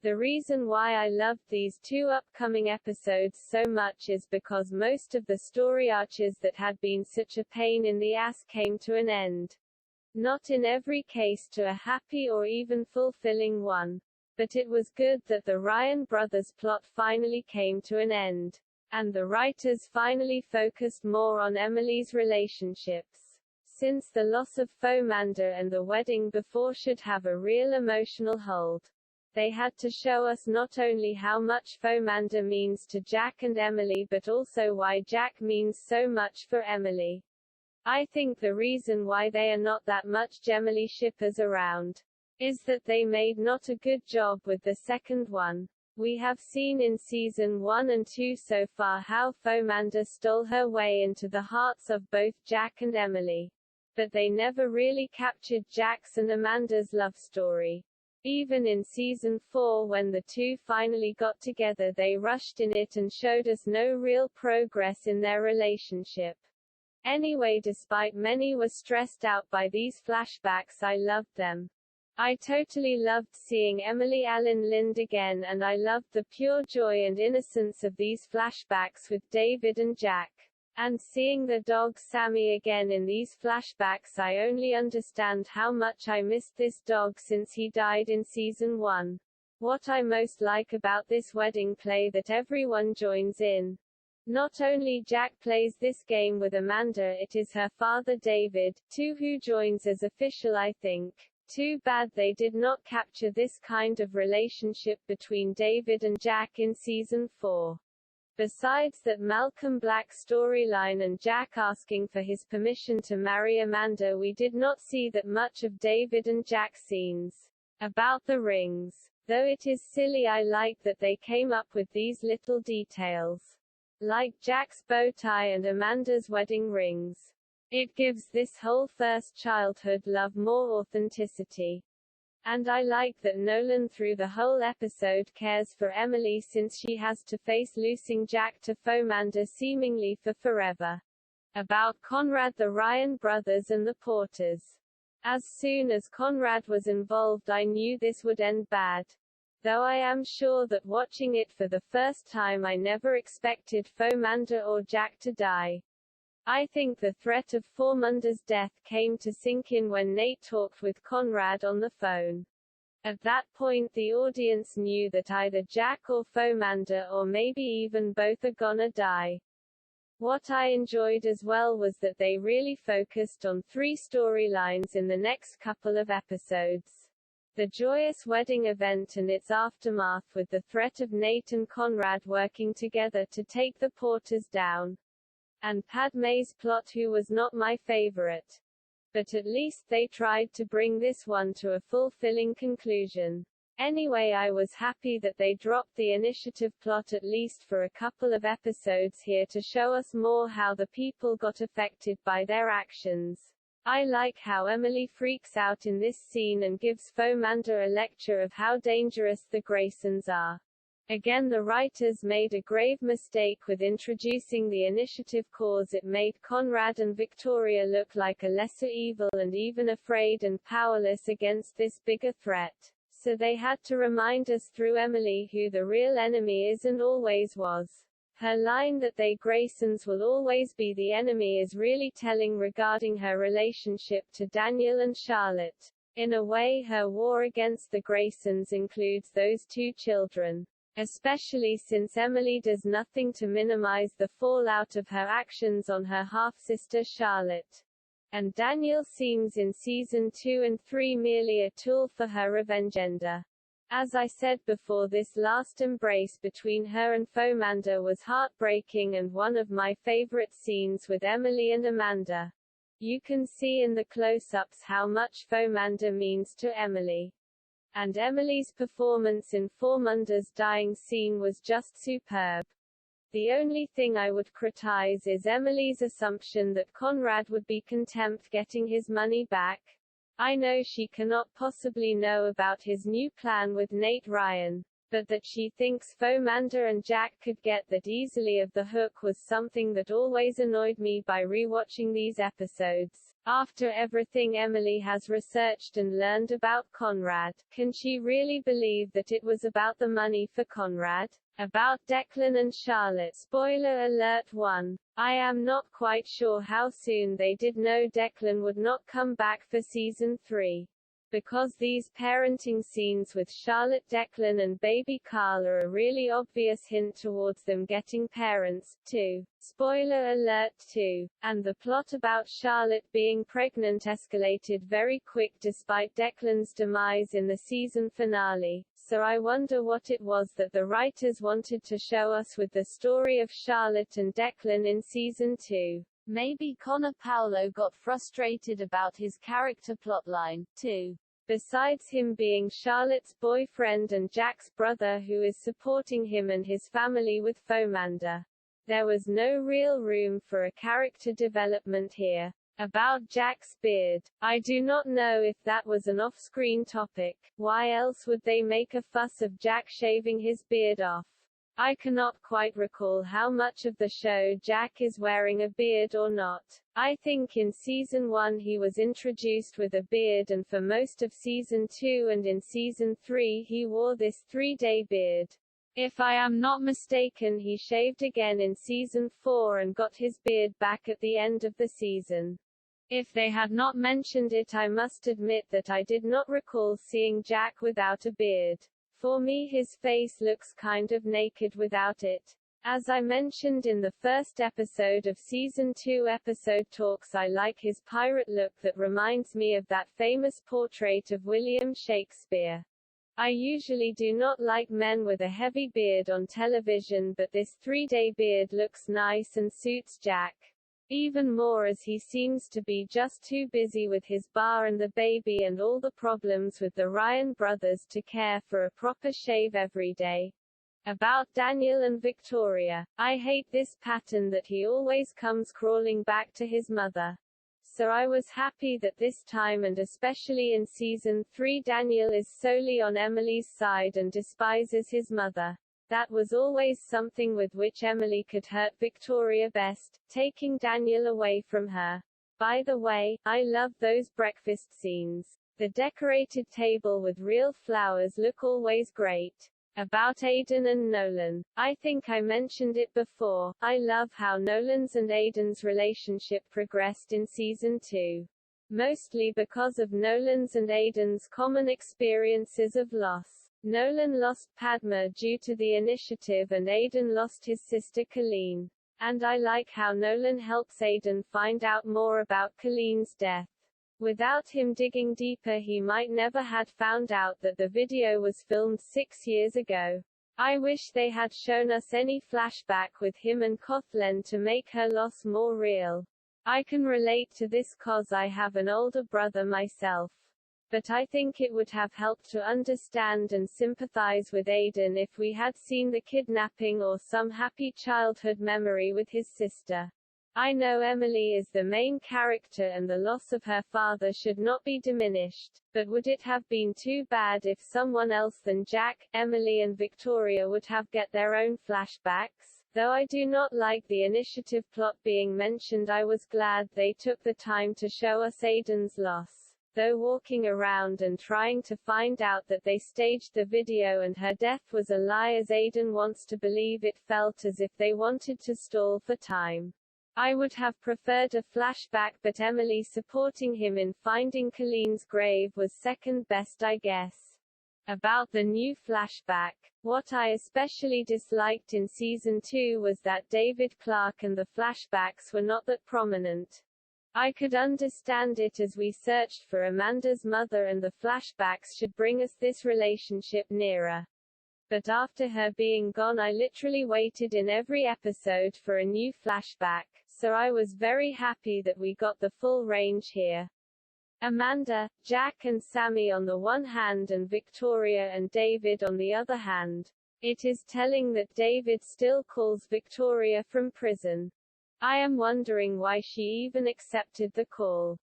The reason why I loved these two upcoming episodes so much is because most of the story arches that had been such a pain in the ass came to an end. Not in every case to a happy or even fulfilling one. But it was good that the Ryan brothers plot finally came to an end. And the writers finally focused more on Emily's relationships. Since the loss of Fauxmanda and the wedding before should have a real emotional hold. They had to show us not only how much Fauxmanda means to Jack and Emily but also why Jack means so much for Emily. I think the reason why they are not that much Gemily shippers around is that they made not a good job with the second one. We have seen in season 1 and 2 so far how Fauxmanda stole her way into the hearts of both Jack and Emily. But they never really captured Jack's and Amanda's love story. Even in season 4 when the two finally got together they rushed in it and showed us no real progress in their relationship. Anyway, despite many were stressed out by these flashbacks, I loved them. I totally loved seeing Emily Allen Lind again, and I loved the pure joy and innocence of these flashbacks with David and Jack. And seeing the dog Sammy again in these flashbacks, I only understand how much I missed this dog since he died in season 1. What I most like about this wedding play that everyone joins in. Not only Jack plays this game with Amanda, it is her father David, too, who joins as official, I think. Too bad they did not capture this kind of relationship between David and Jack in season 4. Besides that Malcolm Black storyline and Jack asking for his permission to marry Amanda, we did not see that much of David and Jack scenes. About the rings. Though it is silly, I like that they came up with these little details. Like Jack's bow tie and Amanda's wedding rings. It gives this whole first childhood love more authenticity. And I like that Nolan through the whole episode cares for Emily since she has to face losing Jack to Fauxmanda seemingly for forever. About Conrad, the Ryan brothers and the Porters. As soon as Conrad was involved I knew this would end bad. Though I am sure that watching it for the first time I never expected Fauxmanda or Jack to die. I think the threat of Fauxmanda's death came to sink in when Nate talked with Conrad on the phone. At that point the audience knew that either Jack or Fauxmanda or maybe even both are gonna die. What I enjoyed as well was that they really focused on 3 storylines in the next couple of episodes. The joyous wedding event and its aftermath with the threat of Nate and Conrad working together to take the Porters down. And Padma's plot, who was not my favorite. But at least they tried to bring this one to a fulfilling conclusion. Anyway, I was happy that they dropped the initiative plot at least for a couple of episodes here to show us more how the people got affected by their actions. I like how Emily freaks out in this scene and gives Fauxmanda a lecture of how dangerous the Graysons are. Again, the writers made a grave mistake with introducing the initiative cause. It made Conrad and Victoria look like a lesser evil and even afraid and powerless against this bigger threat. So they had to remind us through Emily who the real enemy is and always was. Her line that they Graysons will always be the enemy is really telling regarding her relationship to Daniel and Charlotte. In a way, her war against the Graysons includes those 2 children. Especially since Emily does nothing to minimize the fallout of her actions on her half-sister Charlotte. And Daniel seems in season 2 and 3 merely a tool for her revenge agenda. As I said before, this last embrace between her and Fauxmanda was heartbreaking and one of my favorite scenes with Emily and Amanda. You can see in the close-ups how much Fauxmanda means to Emily. And Emily's performance in Fauxmanda's dying scene was just superb. The only thing I would criticize is Emily's assumption that Conrad would be content getting his money back. I know she cannot possibly know about his new plan with Nate Ryan. But that she thinks Fauxmanda and Jack could get that easily off the hook was something that always annoyed me by rewatching these episodes. After everything Emily has researched and learned about Conrad, can she really believe that it was about the money for Conrad? About Declan and Charlotte. Spoiler alert 1. I am not quite sure how soon they did know Declan would not come back for season 3. Because these parenting scenes with Charlotte, Declan and baby Carl are a really obvious hint towards them getting parents, too. Spoiler alert 2. And the plot about Charlotte being pregnant escalated very quick despite Declan's demise in the season finale, so I wonder what it was that the writers wanted to show us with the story of Charlotte and Declan in season 2. Maybe Connor Paolo got frustrated about his character plotline, too. Besides him being Charlotte's boyfriend and Jack's brother who is supporting him and his family with Fauxmanda, there was no real room for a character development here. About Jack's beard. I do not know if that was an off-screen topic. Why else would they make a fuss of Jack shaving his beard off? I cannot quite recall how much of the show Jack is wearing a beard or not. I think in season 1 he was introduced with a beard and for most of season 2 and in season 3 he wore this 3-day beard. If I am not mistaken he shaved again in season 4 and got his beard back at the end of the season. If they had not mentioned it I must admit that I did not recall seeing Jack without a beard. For me his face looks kind of naked without it. As I mentioned in the first episode of season 2 episode talks, I like his pirate look that reminds me of that famous portrait of William Shakespeare. I usually do not like men with a heavy beard on television, but this 3-day beard looks nice and suits Jack. Even more as he seems to be just too busy with his bar and the baby and all the problems with the Ryan brothers to care for a proper shave every day. About Daniel and Victoria. I hate this pattern that he always comes crawling back to his mother. So I was happy that this time and especially in season 3 Daniel is solely on Emily's side and despises his mother. That was always something with which Emily could hurt Victoria best, taking Daniel away from her. By the way, I love those breakfast scenes. The decorated table with real flowers look always great. About Aiden and Nolan. I think I mentioned it before, I love how Nolan's and Aiden's relationship progressed in season 2. Mostly because of Nolan's and Aiden's common experiences of loss. Nolan lost Padma due to the initiative and Aiden lost his sister Colleen. And I like how Nolan helps Aiden find out more about Colleen's death. Without him digging deeper he might never had found out that the video was filmed 6 years ago. I wish they had shown us any flashback with him and Kathleen to make her loss more real. I can relate to this cause I have an older brother myself. But I think it would have helped to understand and sympathize with Aiden if we had seen the kidnapping or some happy childhood memory with his sister. I know Emily is the main character and the loss of her father should not be diminished, but would it have been too bad if someone else than Jack, Emily and Victoria would have get their own flashbacks? Though I do not like the initiative plot being mentioned, I was glad they took the time to show us Aiden's loss. Though walking around and trying to find out that they staged the video and her death was a lie as Aiden wants to believe, it felt as if they wanted to stall for time. I would have preferred a flashback, but Emily supporting him in finding Colleen's grave was second best, I guess. About the new flashback. What I especially disliked in season 2 was that David Clarke and the flashbacks were not that prominent. I could understand it as we searched for Amanda's mother and the flashbacks should bring us this relationship nearer. But after her being gone I literally waited in every episode for a new flashback, so I was very happy that we got the full range here. Amanda, Jack and Sammy on the one hand and Victoria and David on the other hand. It is telling that David still calls Victoria from prison. I am wondering why she even accepted the call.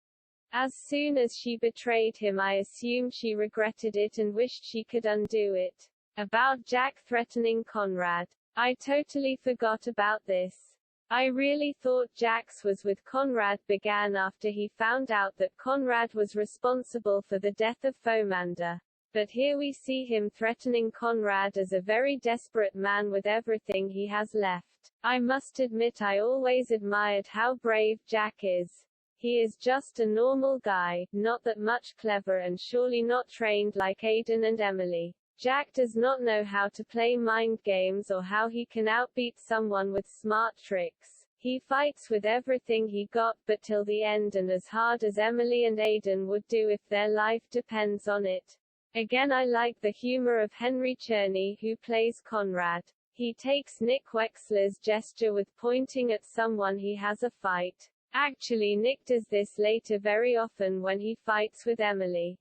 As soon as she betrayed him I assumed she regretted it and wished she could undo it. About Jack threatening Conrad. I totally forgot about this. I really thought Jack's was with Conrad began after he found out that Conrad was responsible for the death of Fauxmanda. But here we see him threatening Conrad as a very desperate man with everything he has left. I must admit I always admired how brave Jack is. He is just a normal guy, not that much clever and surely not trained like Aiden and Emily. Jack does not know how to play mind games or how he can outbeat someone with smart tricks. He fights with everything he got but till the end and as hard as Emily and Aiden would do if their life depends on it. Again I like the humor of Henry Czerny who plays Conrad. He takes Nick Wexler's gesture with pointing at someone he has a fight. Actually Nick does this later very often when he fights with Emily.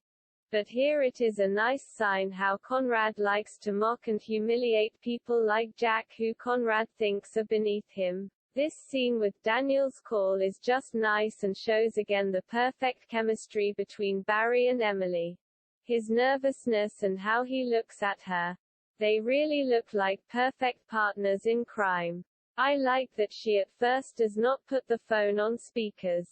But here it is a nice sign how Conrad likes to mock and humiliate people like Jack who Conrad thinks are beneath him. This scene with Daniel's call is just nice and shows again the perfect chemistry between Barry and Emily. His nervousness and how he looks at her. They really look like perfect partners in crime. I like that she at first does not put the phone on speakers.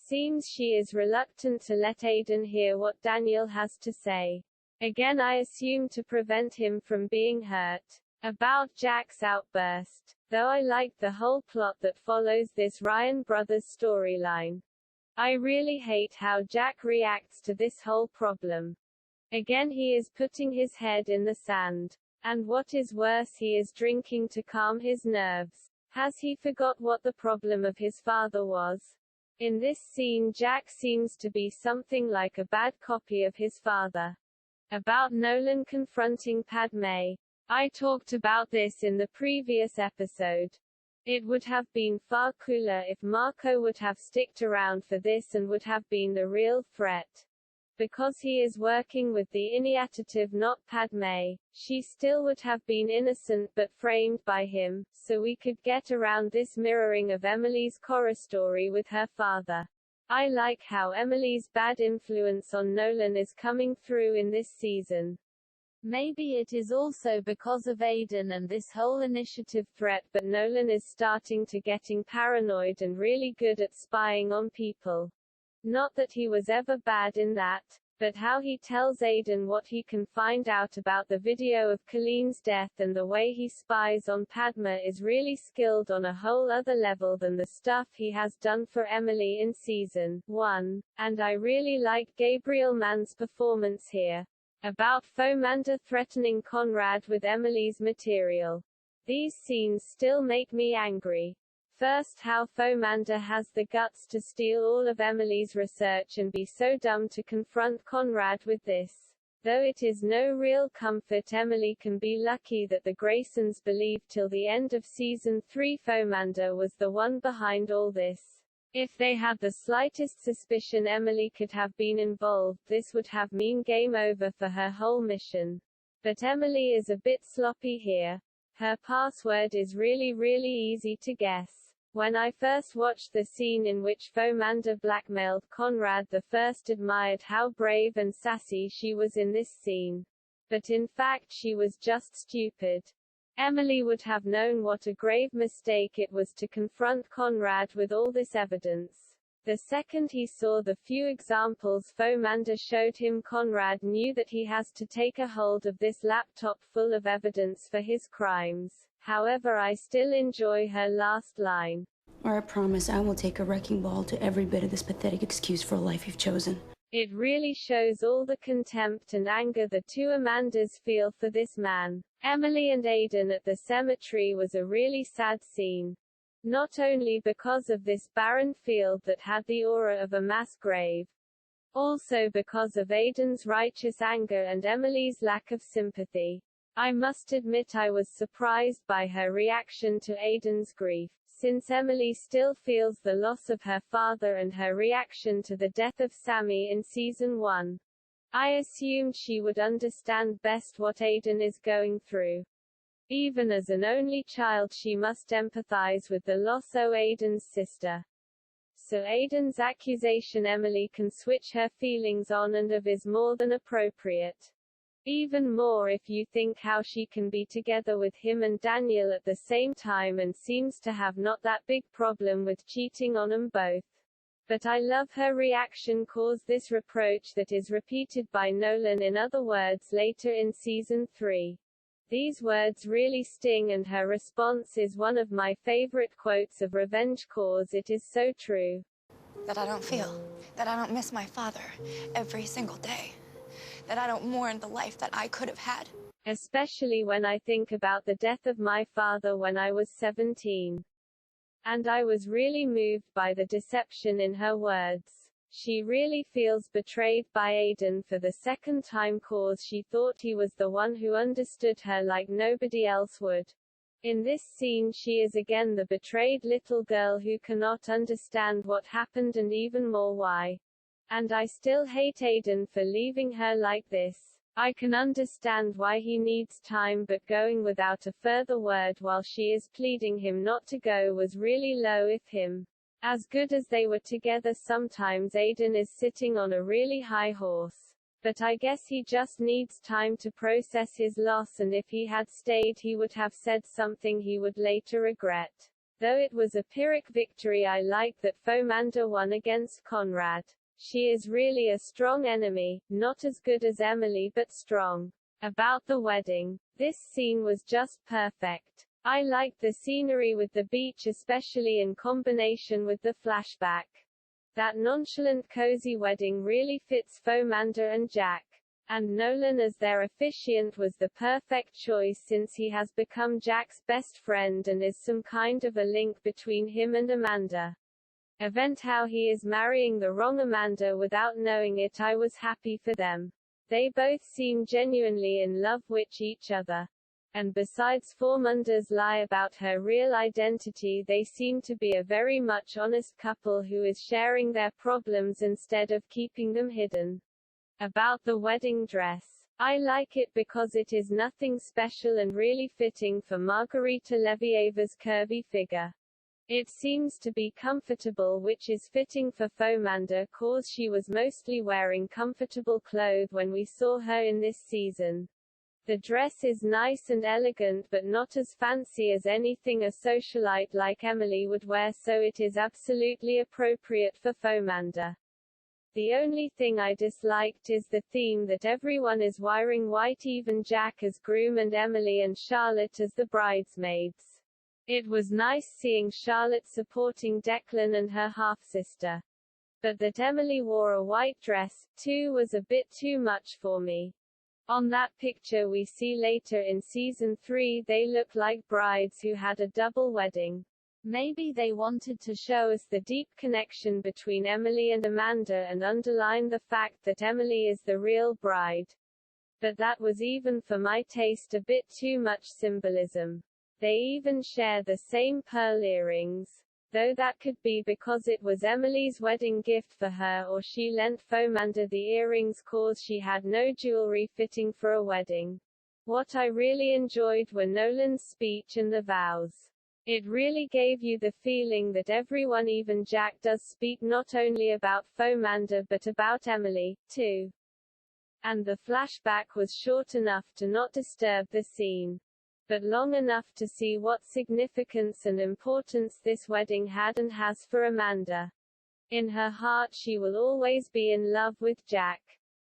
Seems she is reluctant to let Aiden hear what Daniel has to say. Again I assume to prevent him from being hurt. About Jack's outburst. Though I like the whole plot that follows this Ryan Brothers storyline. I really hate how Jack reacts to this whole problem. Again he is putting his head in the sand. And what is worse he is drinking to calm his nerves. Has he forgot what the problem of his father was? In this scene Jack seems to be something like a bad copy of his father. About Nolan confronting Padma. I talked about this in the previous episode. It would have been far cooler if Marco would have sticked around for this and would have been the real threat. Because he is working with the initiative not Padma, she still would have been innocent but framed by him, so we could get around this mirroring of Emily's horror story with her father. I like how Emily's bad influence on Nolan is coming through in this season. Maybe it is also because of Aiden and this whole initiative threat, but Nolan is starting to getting paranoid and really good at spying on people. Not that he was ever bad in that, but how he tells Aiden what he can find out about the video of Colleen's death and the way he spies on Padma is really skilled on a whole other level than the stuff he has done for Emily in season 1, and I really like Gabriel Mann's performance here. About Fauxmanda threatening Conrad with Emily's material. These scenes still make me angry. First, how Fauxmanda has the guts to steal all of Emily's research and be so dumb to confront Conrad with this. Though it is no real comfort, Emily can be lucky that the Graysons believed till the end of season 3 Fauxmanda was the one behind all this. If they had the slightest suspicion Emily could have been involved, this would have mean game over for her whole mission. But Emily is a bit sloppy here. Her password is really easy to guess. When I first watched the scene in which Fauxmanda blackmailed Conrad, the first admired how brave and sassy she was in this scene. But in fact she was just stupid. Emily would have known what a grave mistake it was to confront Conrad with all this evidence. The second he saw the few examples Fauxmanda showed him, Conrad knew that he has to take a hold of this laptop full of evidence for his crimes. However, I still enjoy her last line. Or I promise I will take a wrecking ball to every bit of this pathetic excuse for a life you've chosen. It really shows all the contempt and anger the two Amandas feel for this man. Emily and Aiden at the cemetery was a really sad scene. Not only because of this barren field that had the aura of a mass grave, also because of Aiden's righteous anger and Emily's lack of sympathy. I must admit I was surprised by her reaction to Aiden's grief, since Emily still feels the loss of her father and her reaction to the death of Sammy in season 1. I assumed she would understand best what Aiden is going through. Even as an only child she must empathize with the loss of Aiden's sister. So Aiden's accusation Emily can switch her feelings on and of is more than appropriate. Even more if you think how she can be together with him and Daniel at the same time and seems to have not that big problem with cheating on them both. But I love her reaction cause this reproach that is repeated by Nolan in other words later in season 3. These words really sting and her response is one of my favorite quotes of revenge cause it is so true. That I don't feel, that I don't miss my father every single day, that I don't mourn the life that I could have had. Especially when I think about the death of my father when I was 17. And I was really moved by the deception in her words. She really feels betrayed by Aiden for the second time cause she thought he was the one who understood her like nobody else would. In this scene she is again the betrayed little girl who cannot understand what happened and even more why. And I still hate Aiden for leaving her like this. I can understand why he needs time but going without a further word while she is pleading him not to go was really low if him. As good as they were together sometimes Aiden is sitting on a really high horse. But I guess he just needs time to process his loss and if he had stayed he would have said something he would later regret. Though it was a Pyrrhic victory I like that Fauxmanda won against Conrad. She is really a strong enemy, not as good as Emily but strong. About the wedding. This scene was just perfect. I liked the scenery with the beach especially in combination with the flashback. That nonchalant cozy wedding really fits Fauxmanda and Jack. And Nolan as their officiant was the perfect choice since he has become Jack's best friend and is some kind of a link between him and Amanda. Event how he is marrying the wrong Amanda without knowing it I was happy for them. They both seem genuinely in love with each other. And besides Fauxmanda's lie about her real identity they seem to be a very much honest couple who is sharing their problems instead of keeping them hidden. About the wedding dress. I like it because it is nothing special and really fitting for Margarita Levieva's curvy figure. It seems to be comfortable which is fitting for Fauxmanda cause she was mostly wearing comfortable clothes when we saw her in this season. The dress is nice and elegant but not as fancy as anything a socialite like Emily would wear so it is absolutely appropriate for Fauxmanda. The only thing I disliked is the theme that everyone is wearing white even Jack as groom and Emily and Charlotte as the bridesmaids. It was nice seeing Charlotte supporting Declan and her half-sister. But that Emily wore a white dress, too was a bit too much for me. On that picture we see later in season 3 they look like brides who had a double wedding. Maybe they wanted to show us the deep connection between Emily and Amanda and underline the fact that Emily is the real bride. But that was even for my taste a bit too much symbolism. They even share the same pearl earrings. Though that could be because it was Emily's wedding gift for her or she lent Fauxmanda the earrings cause she had no jewelry fitting for a wedding. What I really enjoyed were Nolan's speech and the vows. It really gave you the feeling that everyone even Jack does speak not only about Fauxmanda but about Emily, too. And the flashback was short enough to not disturb the scene. But long enough to see what significance and importance this wedding had and has for Amanda. In her heart she will always be in love with Jack.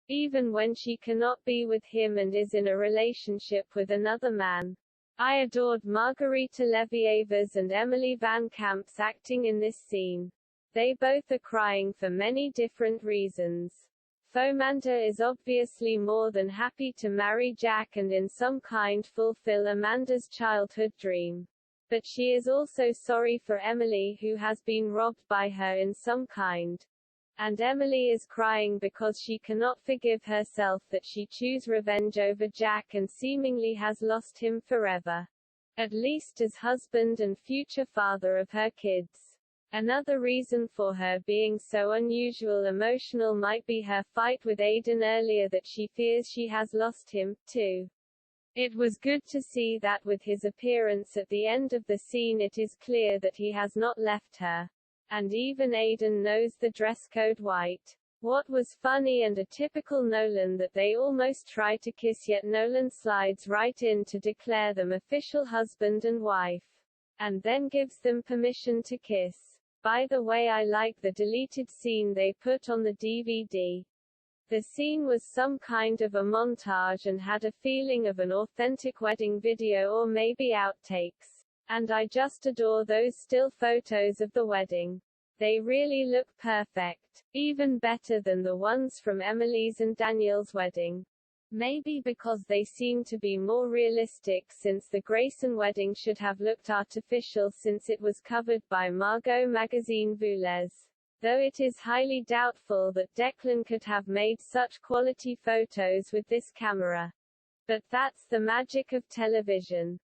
Even when she cannot be with him and is in a relationship with another man. I adored Margarita Levieva's and Emily Van Camp's acting in this scene. They both are crying for many different reasons. Fauxmanda is obviously more than happy to marry Jack and in some kind fulfill Amanda's childhood dream. But she is also sorry for Emily who has been robbed by her in some kind. And Emily is crying because she cannot forgive herself that she chose revenge over Jack and seemingly has lost him forever. At least as husband and future father of her kids. Another reason for her being so unusual emotional might be her fight with Aiden earlier that she fears she has lost him, too. It was good to see that with his appearance at the end of the scene it is clear that he has not left her. And even Aiden knows the dress code white. What was funny and a typical Nolan that they almost try to kiss, yet Nolan slides right in to declare them official husband and wife. And then gives them permission to kiss. By the way, I like the deleted scene they put on the DVD. The scene was some kind of a montage and had a feeling of an authentic wedding video or maybe outtakes. And I just adore those still photos of the wedding. They really look perfect. Even better than the ones from Emily's and Daniel's wedding. Maybe because they seem to be more realistic, since the Grayson wedding should have looked artificial since it was covered by Margot magazine Voulez. Though it is highly doubtful that Declan could have made such quality photos with this camera. But that's the magic of television.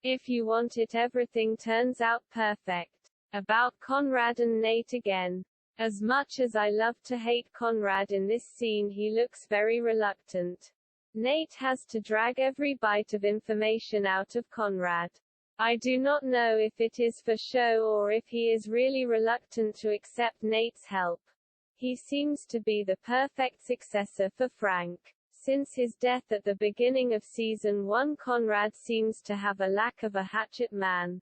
If you want it, everything turns out perfect. About Conrad and Nate again. As much as I love to hate Conrad in this scene, he looks very reluctant. Nate has to drag every bite of information out of Conrad. I do not know if it is for show or if he is really reluctant to accept Nate's help. He seems to be the perfect successor for Frank. Since his death at the beginning of season 1, Conrad seems to have a lack of a hatchet man.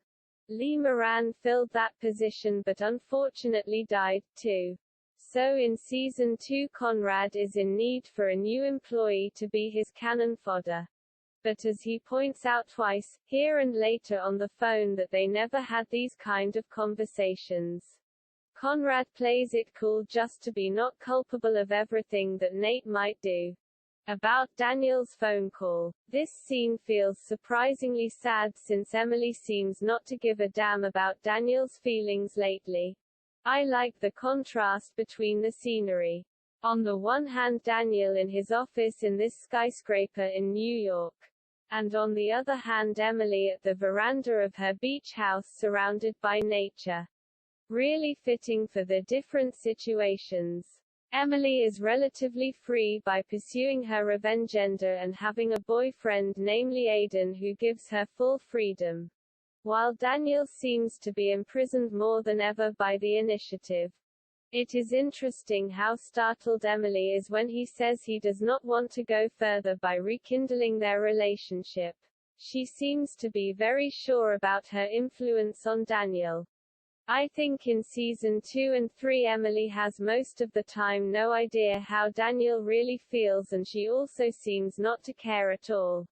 Lee Moran filled that position but unfortunately died, too. So in season 2, Conrad is in need for a new employee to be his cannon fodder. But as he points out twice, here and later on the phone, that they never had these kind of conversations. Conrad plays it cool just to be not culpable of everything that Nate might do. About Daniel's phone call. This scene feels surprisingly sad since Emily seems not to give a damn about Daniel's feelings lately. I like the contrast between the scenery. On the one hand, Daniel in his office in this skyscraper in New York. And on the other hand, Emily at the veranda of her beach house surrounded by nature. Really fitting for the different situations. Emily is relatively free by pursuing her revenge agenda and having a boyfriend, namely Aiden, who gives her full freedom. While Daniel seems to be imprisoned more than ever by the initiative. It is interesting how startled Emily is when he says he does not want to go further by rekindling their relationship. She seems to be very sure about her influence on Daniel. I think in season 2 and 3 Emily has most of the time no idea how Daniel really feels, and she also seems not to care at all.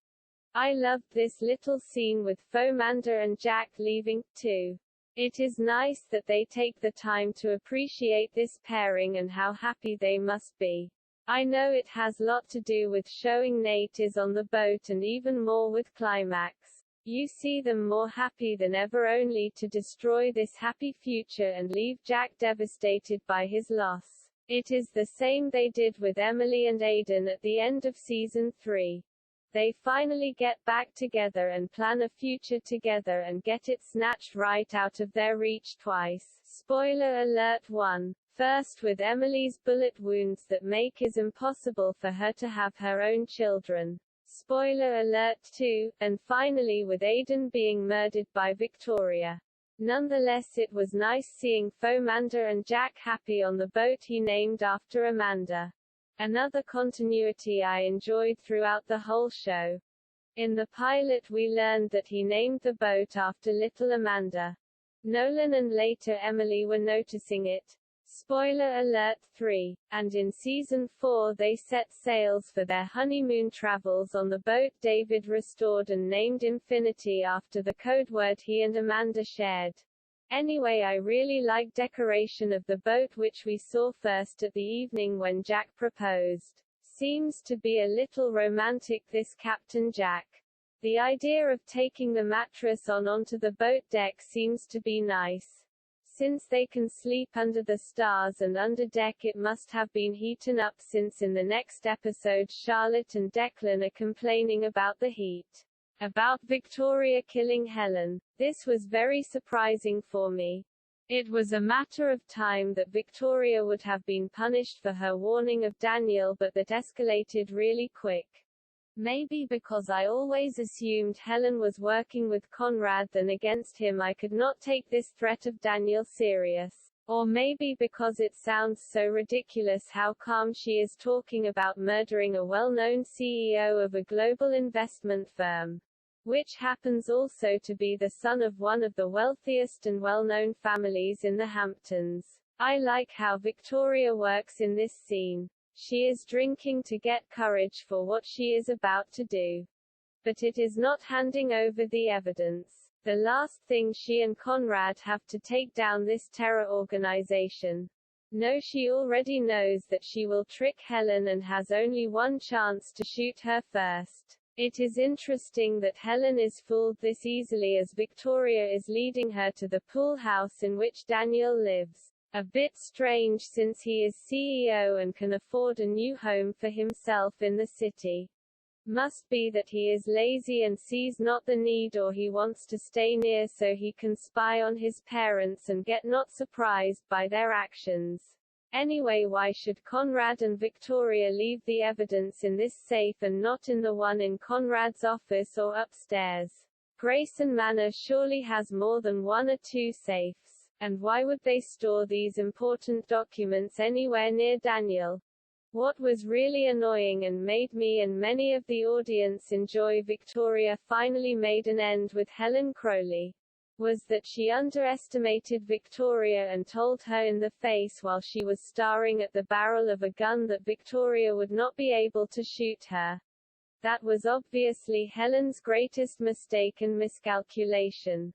I loved this little scene with Fauxmanda and Jack leaving, too. It is nice that they take the time to appreciate this pairing and how happy they must be. I know it has lot to do with showing Nate is on the boat and even more with climax. You see them more happy than ever, only to destroy this happy future and leave Jack devastated by his loss. It is the same they did with Emily and Aiden at the end of season 3. They finally get back together and plan a future together and get it snatched right out of their reach twice. Spoiler alert 1. First with Emily's bullet wounds that make it impossible for her to have her own children. Spoiler alert 2, and finally with Aiden being murdered by Victoria. Nonetheless, it was nice seeing Fauxmanda and Jack happy on the boat he named after Amanda. Another continuity I enjoyed throughout the whole show. In the pilot we learned that he named the boat after little Amanda. Nolan and later Emily were noticing it. Spoiler alert 3. And in season 4 they set sails for their honeymoon travels on the boat David restored and named Infinity after the code word he and Amanda shared. Anyway, I really like decoration of the boat, which we saw first at the evening when Jack proposed. Seems to be a little romantic, this Captain Jack. The idea of taking the mattress onto the boat deck seems to be nice. Since they can sleep under the stars and under deck, it must have been heating up, since in the next episode Charlotte and Declan are complaining about the heat. About Victoria killing Helen. This was very surprising for me. It was a matter of time that Victoria would have been punished for her warning of Daniel, but that escalated really quick. Maybe because I always assumed Helen was working with Conrad than against him, I could not take this threat of Daniel serious. Or maybe because it sounds so ridiculous how calm she is talking about murdering a well-known CEO of a global investment firm, which happens also to be the son of one of the wealthiest and well-known families in the Hamptons. I like how Victoria works in this scene. She is drinking to get courage for what she is about to do. But it is not handing over the evidence. The last thing she and Conrad have to take down this terror organization. No, she already knows that she will trick Helen and has only one chance to shoot her first. It is interesting that Helen is fooled this easily as Victoria is leading her to the pool house in which Daniel lives. A bit strange since he is CEO and can afford a new home for himself in the city. Must be that he is lazy and sees not the need, or he wants to stay near so he can spy on his parents and get not surprised by their actions. Anyway, why should Conrad and Victoria leave the evidence in this safe and not in the one in Conrad's office or upstairs? Grayson Manor surely has more than one or two safes. And why would they store these important documents anywhere near Daniel? What was really annoying and made me and many of the audience enjoy Victoria finally made an end with Helen Crowley, was that she underestimated Victoria and told her in the face while she was staring at the barrel of a gun that Victoria would not be able to shoot her. That was obviously Helen's greatest mistake and miscalculation.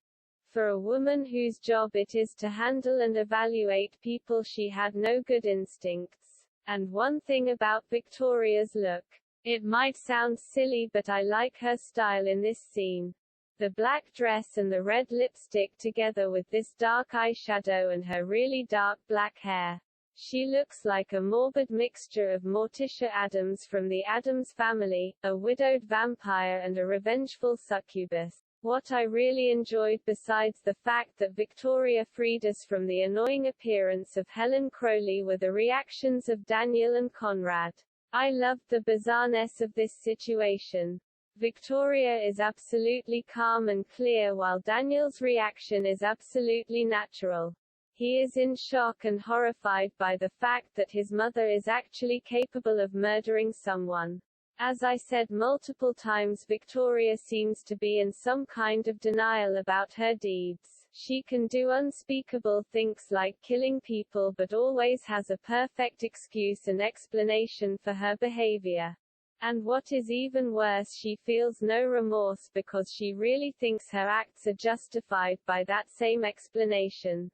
For a woman whose job it is to handle and evaluate people, she had no good instincts. And one thing about Victoria's look. It might sound silly, but I like her style in this scene. The black dress and the red lipstick together with this dark eyeshadow and her really dark black hair. She looks like a morbid mixture of Morticia Addams from the Addams Family, a widowed vampire and a revengeful succubus. What I really enjoyed, besides the fact that Victoria freed us from the annoying appearance of Helen Crowley, were the reactions of Daniel and Conrad. I loved the bizarreness of this situation. Victoria is absolutely calm and clear while Daniel's reaction is absolutely natural. He is in shock and horrified by the fact that his mother is actually capable of murdering someone. As I said multiple times, Victoria seems to be in some kind of denial about her deeds. She can do unspeakable things like killing people, but always has a perfect excuse and explanation for her behavior. And what is even worse, she feels no remorse because she really thinks her acts are justified by that same explanation.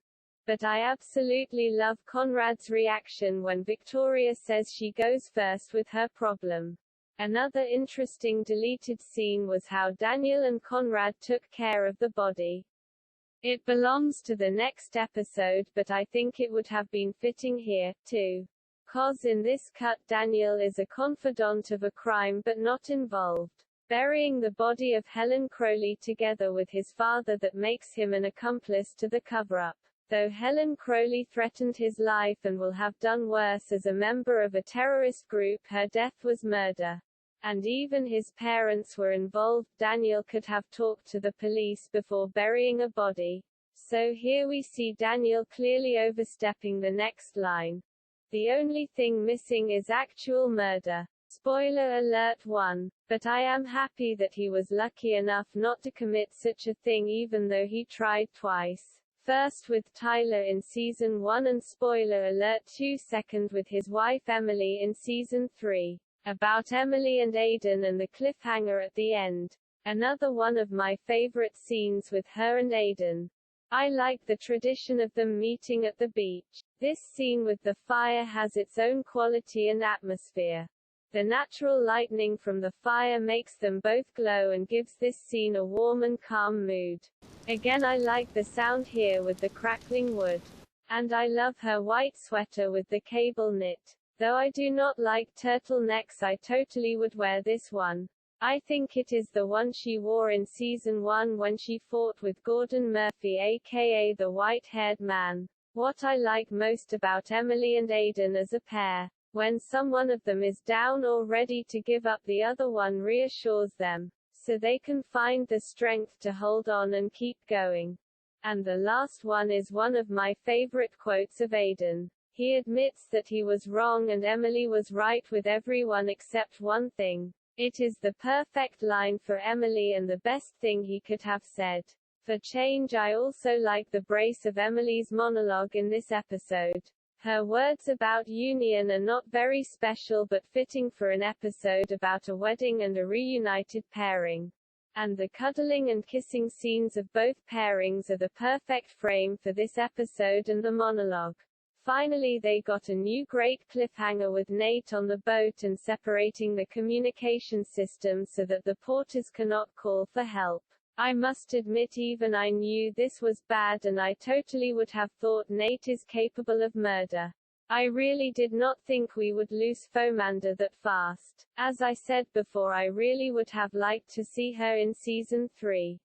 But I absolutely love Conrad's reaction when Victoria says she goes first with her problem. Another interesting deleted scene was how Daniel and Conrad took care of the body. It belongs to the next episode, but I think it would have been fitting here, too. 'Cause in this cut Daniel is a confidant of a crime but not involved. Burying the body of Helen Crowley together with his father, that makes him an accomplice to the cover-up. Though Helen Crowley threatened his life and will have done worse as a member of a terrorist group, her death was murder. And even his parents were involved. Daniel could have talked to the police before burying a body. So here we see Daniel clearly overstepping the next line. The only thing missing is actual murder. Spoiler alert 1. But I am happy that he was lucky enough not to commit such a thing, even though he tried twice. First with Tyler in season 1 and spoiler alert 2, second with his wife Emily in season 3. About Emily and Aiden and the cliffhanger at the end. Another one of my favorite scenes with her and Aiden. I like the tradition of them meeting at the beach. This scene with the fire has its own quality and atmosphere. The natural lightning from the fire makes them both glow and gives this scene a warm and calm mood. Again, I like the sound here with the crackling wood. And I love her white sweater with the cable knit. Though I do not like turtlenecks, I totally would wear this one. I think it is the one she wore in season 1 when she fought with Gordon Murphy, aka the white-haired man. What I like most about Emily and Aiden as a pair, when someone of them is down or ready to give up, the other one reassures them, so they can find the strength to hold on and keep going. And the last one is one of my favorite quotes of Aiden. He admits that he was wrong and Emily was right with everyone except one thing. It is the perfect line for Emily and the best thing he could have said. For change, I also like the brace of Emily's monologue in this episode. Her words about union are not very special but fitting for an episode about a wedding and a reunited pairing. And the cuddling and kissing scenes of both pairings are the perfect frame for this episode and the monologue. Finally, they got a new great cliffhanger with Nate on the boat and separating the communication system so that the Porters cannot call for help. I must admit, even I knew this was bad and I totally would have thought Nate is capable of murder. I really did not think we would lose Fauxmanda that fast. As I said before, I really would have liked to see her in season 3.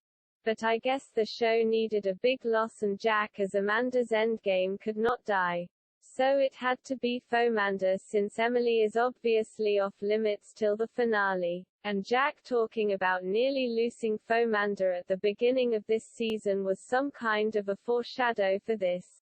But I guess the show needed a big loss and Jack as Amanda's endgame could not die. So it had to be Fauxmanda since Emily is obviously off limits till the finale. And Jack talking about nearly losing Fauxmanda at the beginning of this season was some kind of a foreshadow for this.